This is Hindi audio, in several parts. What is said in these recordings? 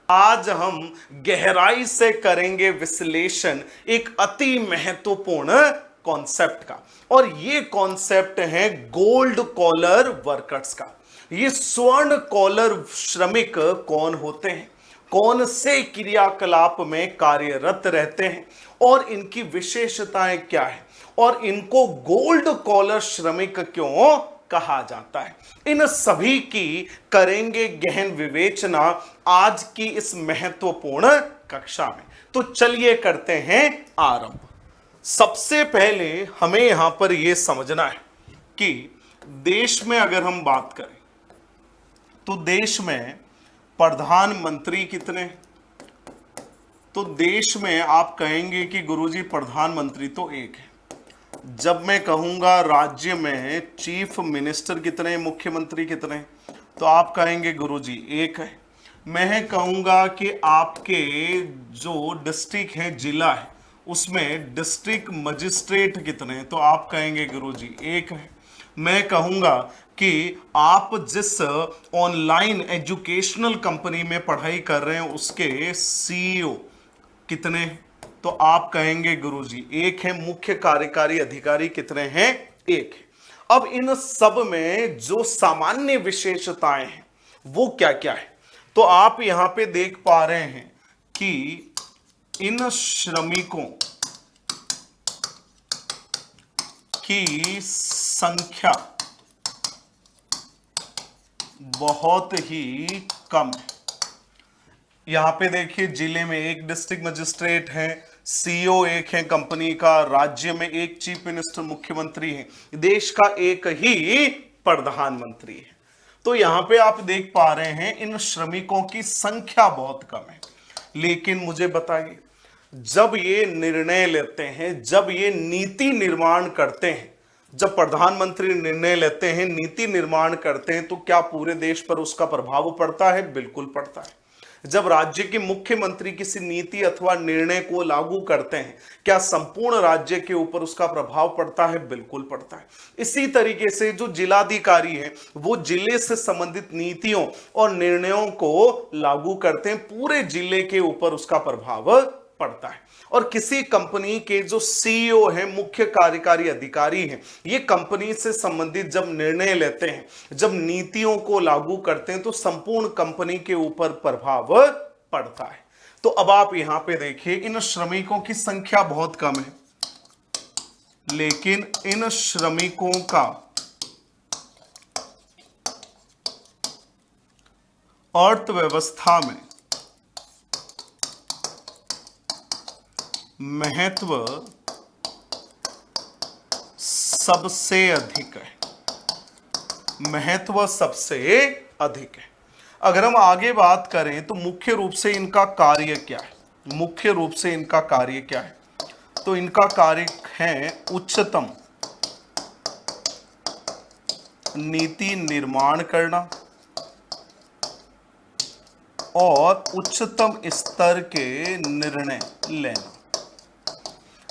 आज हम गहराई से करेंगे विश्लेषण एक अति महत्वपूर्ण कॉन्सेप्ट का, और ये कॉन्सेप्ट है गोल्ड कॉलर वर्कर्स का। ये स्वर्ण कॉलर श्रमिक कौन होते हैं, कौन से क्रियाकलाप में कार्यरत रहते हैं और इनकी विशेषताएं क्या है, और इनको गोल्ड कॉलर श्रमिक क्यों कहा जाता है। इन सभी की करेंगे गहन विवेचना आज की इस महत्वपूर्ण कक्षा में। तो चलिए करते हैं आरंभ। सबसे पहले हमें यहां पर यह समझना है कि देश में अगर हम बात करें तो देश में प्रधानमंत्री कितने, तो देश में आप कहेंगे कि गुरुजी प्रधानमंत्री तो एक है। जब मैं कहूंगा राज्य में चीफ मिनिस्टर कितने, मुख्यमंत्री कितने, तो आप कहेंगे गुरुजी एक है। मैं कहूंगा कि आपके जो डिस्ट्रिक्ट है, जिला है, उसमें डिस्ट्रिक्ट मजिस्ट्रेट कितने, तो आप कहेंगे गुरुजी एक है। मैं कहूंगा कि आप जिस ऑनलाइन एजुकेशनल कंपनी में पढ़ाई कर रहे हैं उसके सीईओ कितने, तो आप कहेंगे गुरुजी एक है। मुख्य कार्यकारी अधिकारी कितने हैं, एक है। अब इन सब में जो सामान्य विशेषताएं हैं वो क्या क्या है, तो आप यहां पे देख पा रहे हैं कि इन श्रमिकों की संख्या बहुत ही कम है। यहां पे देखिए जिले में एक डिस्ट्रिक्ट मजिस्ट्रेट है, सीईओ एक है कंपनी का, राज्य में एक चीफ मिनिस्टर मुख्यमंत्री है, देश का एक ही प्रधानमंत्री है। तो यहां पे आप देख पा रहे हैं इन श्रमिकों की संख्या बहुत कम है। लेकिन मुझे बताइए, जब ये निर्णय लेते हैं, जब ये नीति निर्माण करते हैं, जब प्रधानमंत्री निर्णय लेते हैं, नीति निर्माण करते हैं, तो क्या पूरे देश पर उसका प्रभाव पड़ता है? बिल्कुल पड़ता है। जब राज्य के मुख्यमंत्री किसी नीति अथवा निर्णय को लागू करते हैं, क्या संपूर्ण राज्य के ऊपर उसका प्रभाव पड़ता है? बिल्कुल पड़ता है। इसी तरीके से जो जिलाधिकारी हैं वो जिले से संबंधित नीतियों और निर्णयों को लागू करते हैं, पूरे जिले के ऊपर उसका प्रभाव पड़ता है। और किसी कंपनी के जो सीईओ हैं, मुख्य कार्यकारी अधिकारी हैं, ये कंपनी से संबंधित जब निर्णय लेते हैं, जब नीतियों को लागू करते हैं, तो संपूर्ण कंपनी के ऊपर प्रभाव पड़ता है। तो अब आप यहां पे देखिए, इन श्रमिकों की संख्या बहुत कम है, लेकिन इन श्रमिकों का अर्थव्यवस्था में महत्व सबसे अधिक है। महत्व सबसे अधिक है। अगर हम आगे बात करें तो मुख्य रूप से इनका कार्य क्या है, मुख्य रूप से इनका कार्य क्या है, तो इनका कार्य है उच्चतम नीति निर्माण करना और उच्चतम स्तर के निर्णय लेना।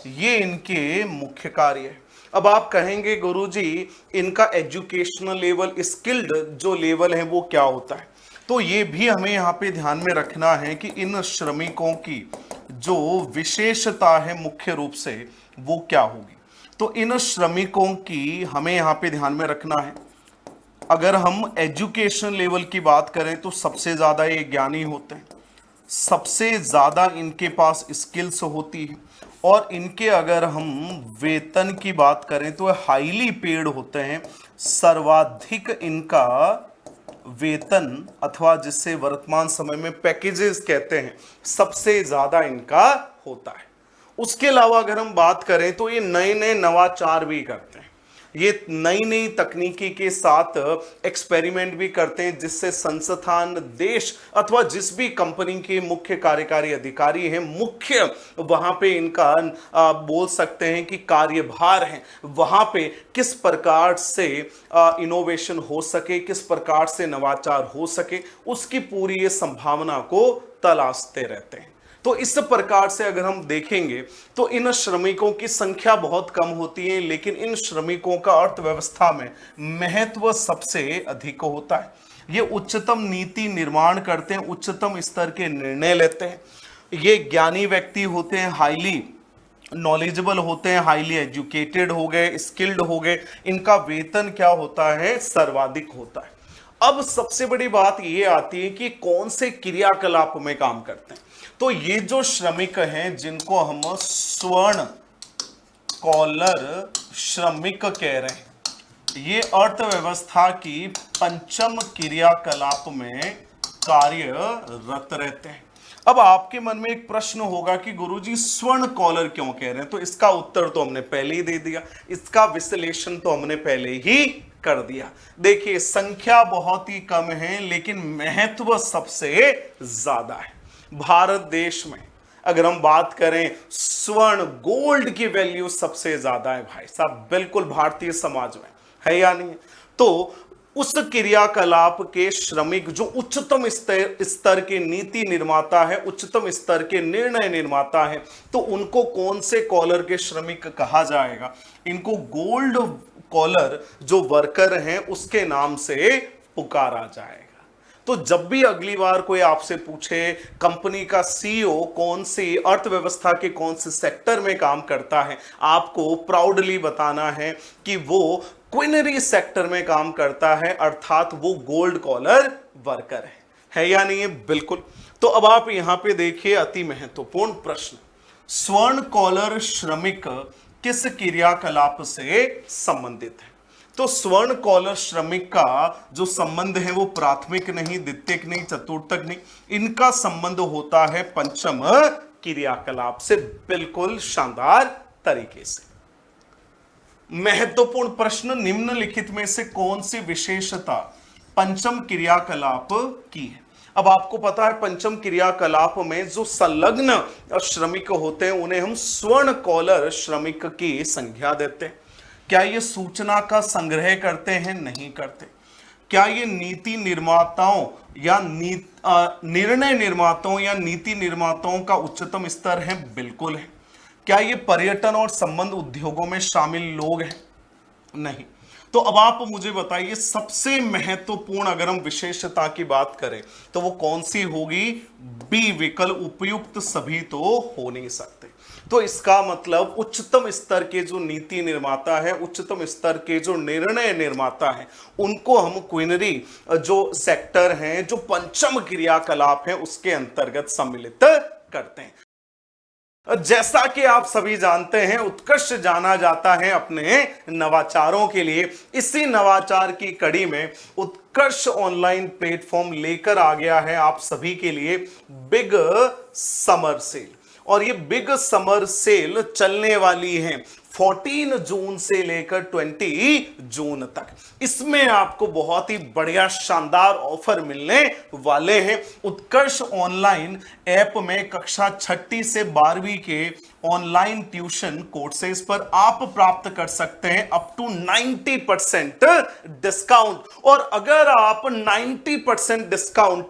ये इनके मुख्य कार्य है। अब आप कहेंगे गुरुजी इनका एजुकेशनल लेवल, स्किल्ड जो लेवल है वो क्या होता है, तो ये भी हमें यहाँ पे ध्यान में रखना है कि इन श्रमिकों की जो विशेषता है मुख्य रूप से वो क्या होगी। तो इन श्रमिकों की हमें यहाँ पे ध्यान में रखना है, अगर हम एजुकेशन लेवल की बात करें तो सबसे ज्यादा ये ज्ञानी होते हैं, सबसे ज्यादा इनके पास स्किल्स होती है, और इनके अगर हम वेतन की बात करें तो हाईली पेड होते हैं। सर्वाधिक इनका वेतन अथवा जिसे वर्तमान समय में पैकेजेस कहते हैं, सबसे ज्यादा इनका होता है। उसके अलावा अगर हम बात करें तो ये नए नए नवाचार भी करते हैं, ये नई नई तकनीकी के साथ एक्सपेरिमेंट भी करते हैं, जिससे संस्थान, देश अथवा जिस भी कंपनी के मुख्य कार्यकारी अधिकारी हैं, मुख्य वहां पे इनका बोल सकते हैं कि कार्यभार है, वहां पे किस प्रकार से इनोवेशन हो सके, किस प्रकार से नवाचार हो सके, उसकी पूरी ये संभावना को तलाशते रहते हैं। तो इस प्रकार से अगर हम देखेंगे तो इन श्रमिकों की संख्या बहुत कम होती है, लेकिन इन श्रमिकों का अर्थव्यवस्था में महत्व सबसे अधिक होता है। ये उच्चतम नीति निर्माण करते हैं, उच्चतम स्तर के निर्णय लेते हैं। ये ज्ञानी व्यक्ति होते हैं, हाईली नॉलेजेबल होते हैं, हाईली एजुकेटेड हो गए, स्किल्ड हो गए। इनका वेतन क्या होता है? सर्वाधिक होता है। अब सबसे बड़ी बात ये आती है कि कौन से क्रियाकलाप में काम करते हैं। तो ये जो श्रमिक हैं जिनको हम स्वर्ण कॉलर श्रमिक कह रहे हैं, ये अर्थव्यवस्था की पंचम क्रियाकलाप में कार्यरत रहते हैं। अब आपके मन में एक प्रश्न होगा कि गुरुजी स्वर्ण कॉलर क्यों कह रहे हैं? तो इसका उत्तर तो हमने पहले ही दे दिया, इसका विश्लेषण तो हमने पहले ही कर दिया। देखिए, संख्या बहुत ही कम है लेकिन महत्व सबसे ज्यादा है। भारत देश में अगर हम बात करें, स्वर्ण गोल्ड की वैल्यू सबसे ज्यादा है भाई साहब, बिल्कुल भारतीय समाज में है या नहीं? तो उस क्रियाकलाप के श्रमिक जो उच्चतम स्तर के नीति निर्माता है, उच्चतम स्तर के निर्णय निर्माता है, तो उनको कौन से कॉलर के श्रमिक कहा जाएगा? इनको गोल्ड कॉलर जो वर्कर हैं उसके नाम से पुकारा जाएगा। तो जब भी अगली बार कोई आपसे पूछे कंपनी का सीईओ कौन सी अर्थव्यवस्था के कौन से सेक्टर में काम करता है, आपको प्राउडली बताना है कि वो क्विनरी सेक्टर में काम करता है, अर्थात वो गोल्ड कॉलर वर्कर है या नहीं है? बिल्कुल। तो अब आप यहां पे देखिए, अति महत्वपूर्ण प्रश्न, स्वर्ण कॉलर श्रमिक किस क्रियाकलाप से संबंधित है? तो स्वर्ण कॉलर श्रमिक का जो संबंध है वो प्राथमिक नहीं, द्वितीयक नहीं, चतुर्थक नहीं, इनका संबंध होता है पंचम क्रियाकलाप से। बिल्कुल शानदार तरीके से। महत्वपूर्ण प्रश्न, निम्नलिखित में से कौन सी विशेषता पंचम क्रियाकलाप की है? अब आपको पता है पंचम क्रियाकलाप में जो संलग्न श्रमिक होते हैं उन्हें हम स्वर्ण कॉलर श्रमिक की संज्ञा देते हैं। क्या ये सूचना का संग्रह करते हैं? नहीं करते। क्या ये नीति निर्माताओं या निर्णय निर्माताओं या नीति निर्माताओं का उच्चतम स्तर है? बिल्कुल है। क्या ये पर्यटन और संबंध उद्योगों में शामिल लोग हैं? नहीं। तो अब आप मुझे बताइए, सबसे महत्वपूर्ण अगर हम विशेषता की बात करें तो वो कौन सी होगी? बी विकल्प, उपयुक्त सभी तो हो नहीं सकते। तो इसका मतलब उच्चतम स्तर के जो नीति निर्माता है, उच्चतम स्तर के जो निर्णय निर्माता है, उनको हम क्विनरी जो सेक्टर हैं, जो पंचम क्रियाकलाप है उसके अंतर्गत सम्मिलित करते हैं। जैसा कि आप सभी जानते हैं, उत्कर्ष जाना जाता है अपने नवाचारों के लिए। इसी नवाचार की कड़ी में उत्कर्ष ऑनलाइन प्लेटफॉर्म लेकर आ गया है आप सभी के लिए बिग समर सेल। और ये बिग समर सेल चलने वाली है 14 जून से लेकर 20 जून तक। इसमें आपको बहुत ही बढ़िया शानदार ऑफर मिलने वाले हैं। उत्कर्ष ऑनलाइन ऐप में कक्षा 6ठी से 12वीं के ऑनलाइन ट्यूशन कोर्सेज पर आप प्राप्त कर सकते हैं अप टू 90% डिस्काउंट। और अगर आप 90% डिस्काउंट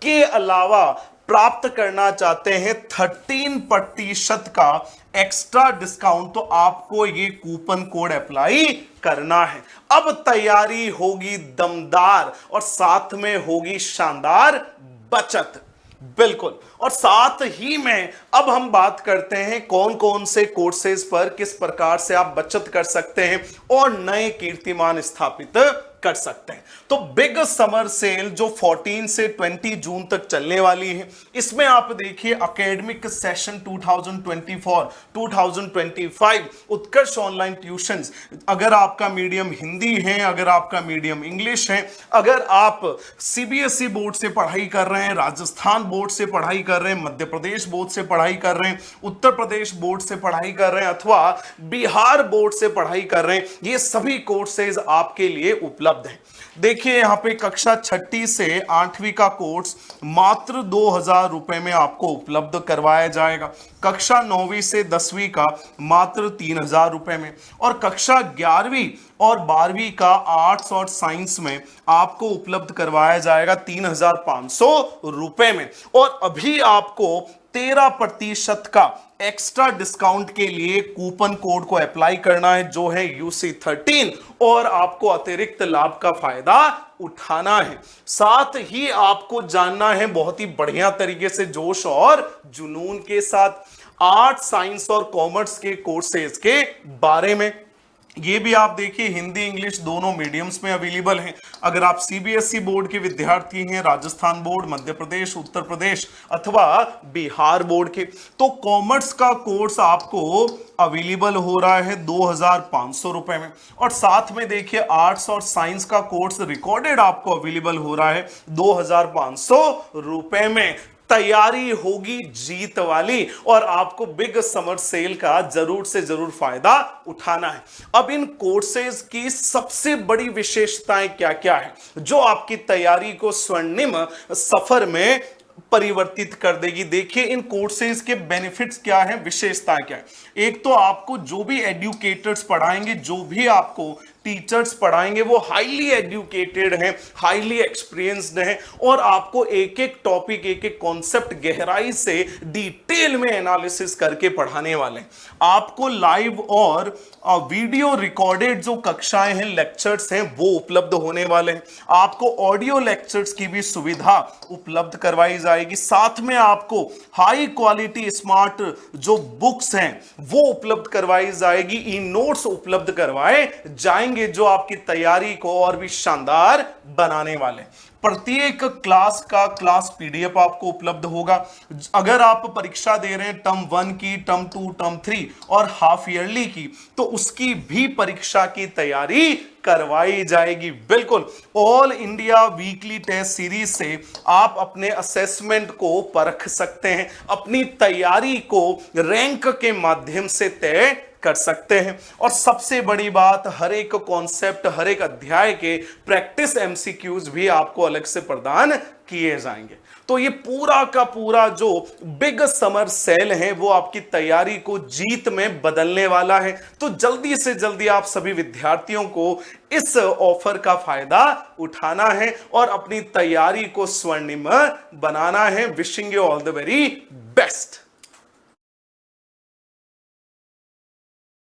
के अलावा प्राप्त करना चाहते हैं 13% का एक्स्ट्रा डिस्काउंट, तो आपको ये कूपन कोड अप्लाई करना है। अब तैयारी होगी दमदार और साथ में होगी शानदार बचत। बिल्कुल। और साथ ही में अब हम बात करते हैं कौन कौन से कोर्सेज पर किस प्रकार से आप बचत कर सकते हैं और नए कीर्तिमान स्थापित कर सकते हैं। तो बिग समर सेल जो 14 से 20 जून तक चलने वाली है, इसमें आप देखिए एकेडमिक सेशन 2024-2025 उत्कर्ष ऑनलाइन ट्यूशंस, अगर आपका मीडियम हिंदी है, अगर आपका मीडियम इंग्लिश है, अगर आप सीबीएसई बोर्ड से पढ़ाई कर रहे हैं, राजस्थान बोर्ड से पढ़ाई कर रहे हैं, मध्य प्रदेश बोर्ड से पढ़ाई कर रहे हैं, उत्तर प्रदेश बोर्ड से पढ़ाई कर रहे हैं अथवा बिहार बोर्ड से पढ़ाई कर रहे हैं, ये सभी कोर्सेज आपके लिए उपलब्ध हैं। देखिए यहां पे कक्षा 6ठी से 8वीं का कोर्स मात्र 2000 रुपए में आपको उपलब्ध करवाया जाएगा। कक्षा 9वीं से 10वीं का मात्र 3000 रुपए में, और कक्षा 11वीं और 12वीं का आर्ट्स और साइंस में आपको उपलब्ध करवाया जाएगा 3500 रुपए में। और अभी आपको 13% का एक्स्ट्रा डिस्काउंट के लिए कूपन कोड को अप्लाई करना है जो है UC13, और आपको अतिरिक्त लाभ का फायदा उठाना है। साथ ही आपको जानना है बहुत ही बढ़िया तरीके से, जोश और जुनून के साथ, आर्ट, साइंस और कॉमर्स के कोर्सेज के बारे में। ये भी आप देखिए हिंदी इंग्लिश दोनों मीडियम्स में अवेलेबल हैं। अगर आप सीबीएसई बोर्ड के विद्यार्थी हैं, राजस्थान बोर्ड, मध्य प्रदेश, उत्तर प्रदेश अथवा बिहार बोर्ड के, तो कॉमर्स का कोर्स आपको अवेलेबल हो रहा है 2500 रुपए में। और साथ में देखिए आर्ट्स और साइंस का कोर्स रिकॉर्डेड आपको अवेलेबल हो रहा है 2500 रुपए में। तैयारी होगी जीत वाली और आपको बिग समर सेल का जरूर से जरूर फायदा उठाना है। अब इन कोर्सेज की सबसे बड़ी विशेषताएं क्या क्या है जो आपकी तैयारी को स्वर्णिम सफर में परिवर्तित कर देगी। देखिए इन कोर्सेज के बेनिफिट्स क्या है, विशेषता क्या है। एक तो आपको जो भी एडुकेटर्स पढ़ाएंगे, जो भी आपको टीचर्स पढ़ाएंगे, वो हाईली एजुकेटेड हैं, हाईली एक्सपीरियंस्ड हैं और आपको एक एक टॉपिक, एक एक कॉन्सेप्ट गहराई से डिटेल में एनालिसिस करके पढ़ाने वाले हैं। आपको लाइव और वीडियो रिकॉर्डेड जो कक्षाएं हैं, लेक्चर्स हैं, वो उपलब्ध होने वाले हैं। आपको ऑडियो लेक्चर्स की भी सुविधा उपलब्ध करवाई जाएगी। साथ में आपको हाई क्वालिटी स्मार्ट जो बुक्स हैं वो उपलब्ध करवाई जाएगी, ई नोट्स उपलब्ध करवाए जाएंगे जो आपकी तैयारी को और भी शानदार बनाने वाले। प्रत्येक क्लास का क्लास पीडीएफ आपको उपलब्ध होगा। अगर आप परीक्षा दे रहे हैं टर्म 1 की, टर्म 2, टर्म 3 और हाफ ईयरली की, तो उसकी भी परीक्षा की तैयारी करवाई जाएगी। बिल्कुल all India weekly test series से आप अपने असेसमेंट को परख सकते हैं, अपनी तैयारी को रैंक के माध्यम से तय कर सकते हैं। और सबसे बड़ी बात, हर एक कॉन्सेप्ट, हर एक अध्याय के प्रैक्टिस एमसीक्यूज भी आपको अलग से प्रदान किए जाएंगे। तो ये पूरा का पूरा जो बिग समर सेल है वो आपकी तैयारी को जीत में बदलने वाला है। तो जल्दी से जल्दी आप सभी विद्यार्थियों को इस ऑफर का फायदा उठाना है और अपनी तैयारी को स्वर्णिम बनाना है। Wishing you all the very best.